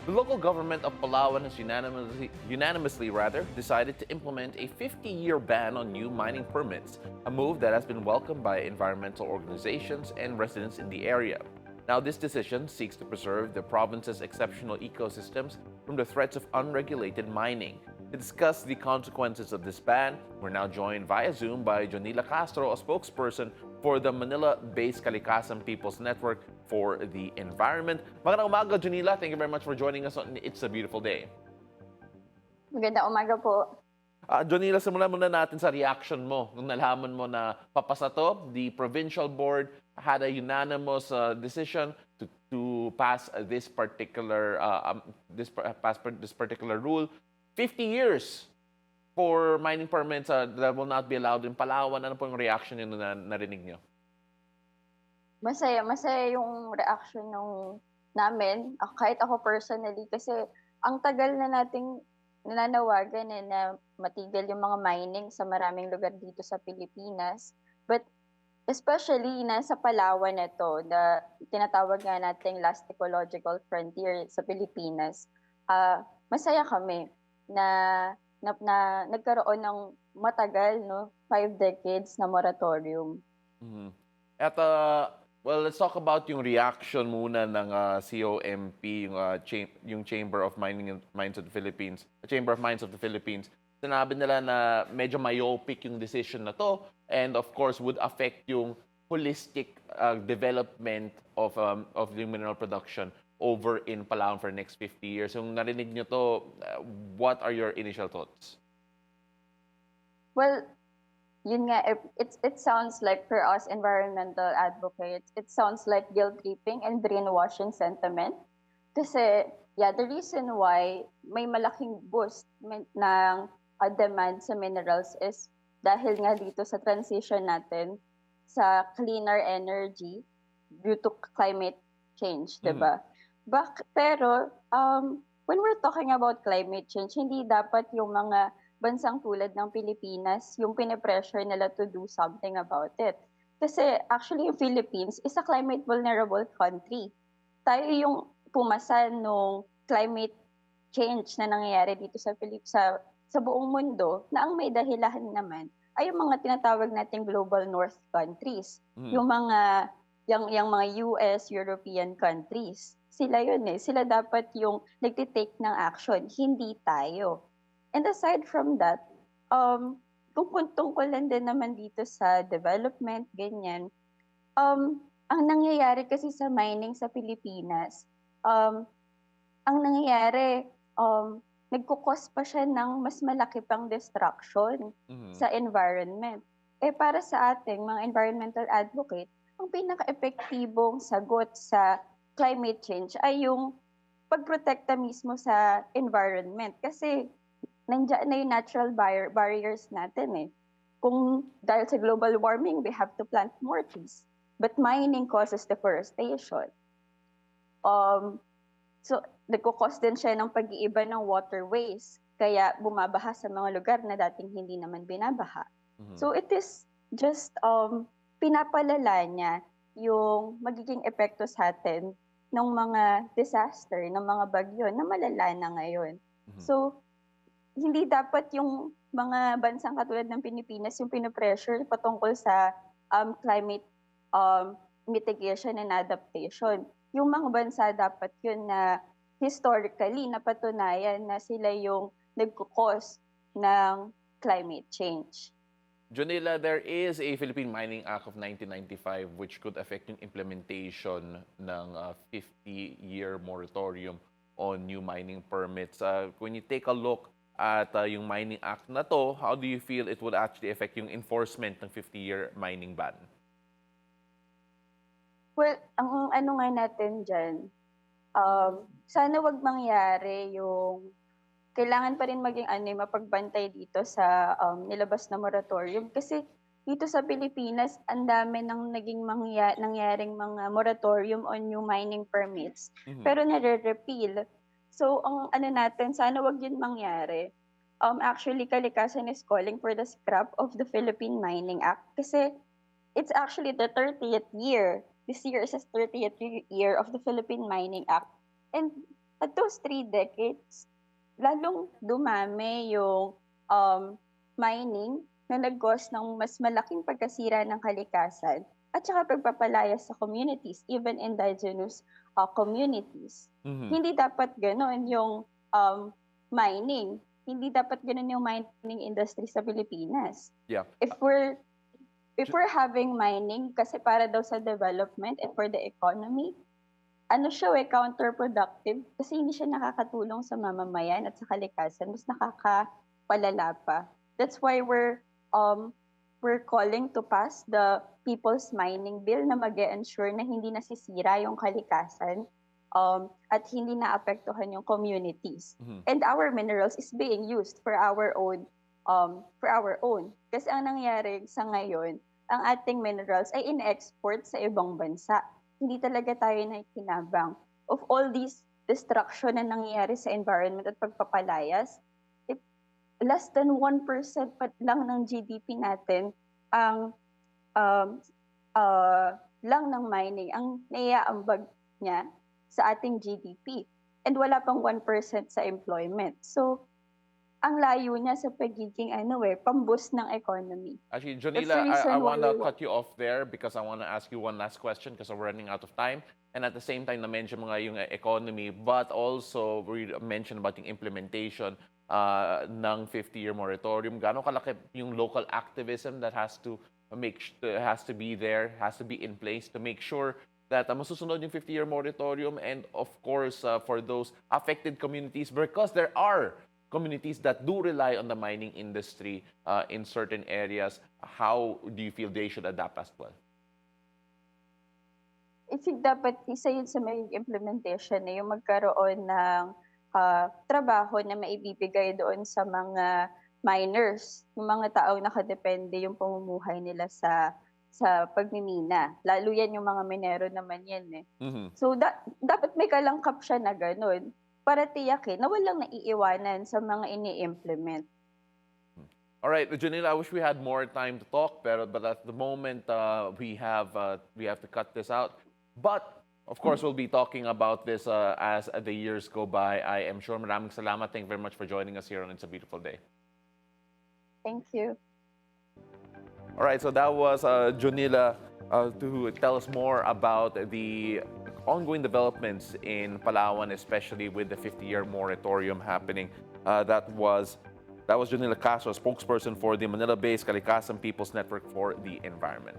The local government of Palawan has unanimously decided to implement a 50-year ban on new mining permits, a move that has been welcomed by environmental organizations and residents in the area. Now, this decision seeks to preserve the province's exceptional ecosystems from the threats of unregulated mining. To discuss the consequences of this ban, we're now joined via Zoom by Jonila Castro, a spokesperson for the Manila-based Kalikasan People's Network for the Environment. Magandang umaga, Jonila. Thank you very much for joining us on It's a Beautiful Day. Magandang umaga po. Jonila, simulan muna natin sa reaction mo nung nalaman mo na papasa to. The provincial board had a unanimous decision to pass this particular this particular rule. 50 years for mining permits that will not be allowed in Palawan. Ano po yung reaction niyo na narinig niyo? Masaya yung reaction namin, kahit ako personally kasi ang tagal na nating nananawagan na matigil yung mga mining sa maraming lugar dito sa Pilipinas. But especially nasa Palawan na to, na tinatawag nga nating last ecological frontier sa Pilipinas. Masaya kami na nagkaroon ng matagal, no, 5 decades na moratorium. Mhm. At well, let's talk about yung reaction muna ng COMP, yung Chamber of Mines of the Philippines, Chamber of Mines of the Philippines. Sinabi nila na medyo myopic yung decision na to and of course would affect yung holistic development of the mineral production over in Palawan for the next 50 years. Yung narinig nyo to, what are your initial thoughts? Well, yun nga, it sounds like for us environmental advocates, it sounds like guilt tripping and brainwashing sentiment. Kasi, yeah, the reason why may malaking boost ng demand sa minerals is dahil nga dito sa transition natin sa cleaner energy due to climate change, di ba? Pero, when we're talking about climate change, hindi dapat yung mga bansang tulad ng Pilipinas yung pinipressure nila to do something about it. Kasi actually yung Philippines is a climate vulnerable country. Tayo yung pumasa nung climate change na nangyayari dito sa buong mundo na ang may dahilan naman ay yung mga tinatawag nating global north countries. Yung mga US, European countries. Sila yun eh. Sila dapat yung nagtitake ng action, hindi tayo. And aside from that, tungkol lang din naman dito sa development, ganyan, ang nangyayari kasi sa mining sa Pilipinas, ang nangyayari, nagkukos pa siya ng mas malaki pang destruction sa environment. Eh para sa ating mga environmental advocate, ang pinaka-epektibong sagot sa climate change ay yung pagprotekta mismo sa environment. Kasi nandiyan na yung natural barriers natin eh. Kung dahil sa global warming, we have to plant more trees. But mining causes deforestation. So, nagkukos din siya ng pag-iiba ng waterways. Kaya bumabaha sa mga lugar na dating hindi naman binabaha. So, it is just pinapalala niya yung magiging epekto sa atin ng mga disaster, ng mga bagyo na malala na ngayon. So, hindi dapat yung mga bansang katulad ng Pilipinas yung pinopressure patungkol sa climate mitigation and adaptation. Yung mga bansa dapat yun na historically napatunayan na sila yung nagkukos ng climate change. Jonila, there is a Philippine Mining Act of 1995 which could affect yung implementation ng 50-year moratorium on new mining permits. When you take a look at yung Mining Act na to, how do you feel it would actually affect yung enforcement ng 50-year mining ban? Well, ang ano nga natin dyan, sana wag mangyari yung kailangan pa rin maging mapagbantay dito sa nilabas na moratorium. Kasi dito sa Pilipinas, ang dami nang naging nangyaring mga moratorium on new mining permits. Pero nare-repeal. So, ang natin, sana wag yun mangyari. Actually, Kalikasan is calling for the scrap of the Philippine Mining Act kasi it's actually the 30th year. This year is the 30th year of the Philippine Mining Act. And at those 3 decades, lalong dumami yung um, mining na nag-cause ng mas malaking pagkasira ng kalikasan at saka pagpapalaya sa communities, even indigenous communities. Mhm. Hindi dapat gano'n yung um, mining. Hindi dapat gano'n yung mining industry sa Pilipinas. Yeah. If we're having mining kasi para daw sa development and for the economy, ano siya counterproductive kasi hindi siya nakakatulong sa mamamayan at sa kalikasan, mas nakakapalala pa. That's why we're calling to pass the People's Mining Bill na mag-e-ensure na hindi nasisira yung kalikasan at hindi naapektuhan yung communities. Mhm. And our minerals is being used for our own. Kasi ang nangyari sa ngayon, ang ating minerals ay in-export sa ibang bansa. Hindi talaga tayo nakikinabang. Of all these destruction na nangyayari sa environment at pagpapalayas, less than 1% pa lang ng GDP natin ang um, lang ng mining ang naiaambag niya sa ating GDP. And wala pang 1% sa employment. So, ang layo niya sa pagiging pamboost ng economy. Actually, That's the Jonila, I reason want why to cut you off there because I want to ask you one last question because we're running out of time. And at the same time, na-mention mo nga yung economy, but also we mentioned about yung implementation ng 50-year moratorium. Gaano kalaki yung local activism that has to be there, has to be in place to make sure that masusunod yung 50-year moratorium and of course for those affected communities because there are communities that do rely on the mining industry in certain areas, how do you feel they should adapt as well? I think dapat isa yun sa may implementation na yung magkaroon ng trabaho na maibibigay doon sa mga miners, yung mga taong nakadepende yung pamumuhay nila sa pagmimina. Lalo yan yung mga minero naman yan eh. Mhm. So dapat may kalangkap siya na ganun para tiyakin na walang naiiwanan sa mga ini-implement. All right, Janila, I wish we had more time to talk, but at the moment we have to cut this out. But of course, we'll be talking about this as the years go by. I am sure. Maraming salamat. Thank you very much for joining us here on It's a Beautiful Day. Thank you. All right, so that was Junila to tell us more about the ongoing developments in Palawan, especially with the 50-year moratorium happening. That was Junila Castro, spokesperson for the Manila-based Kalikasan People's Network for the Environment.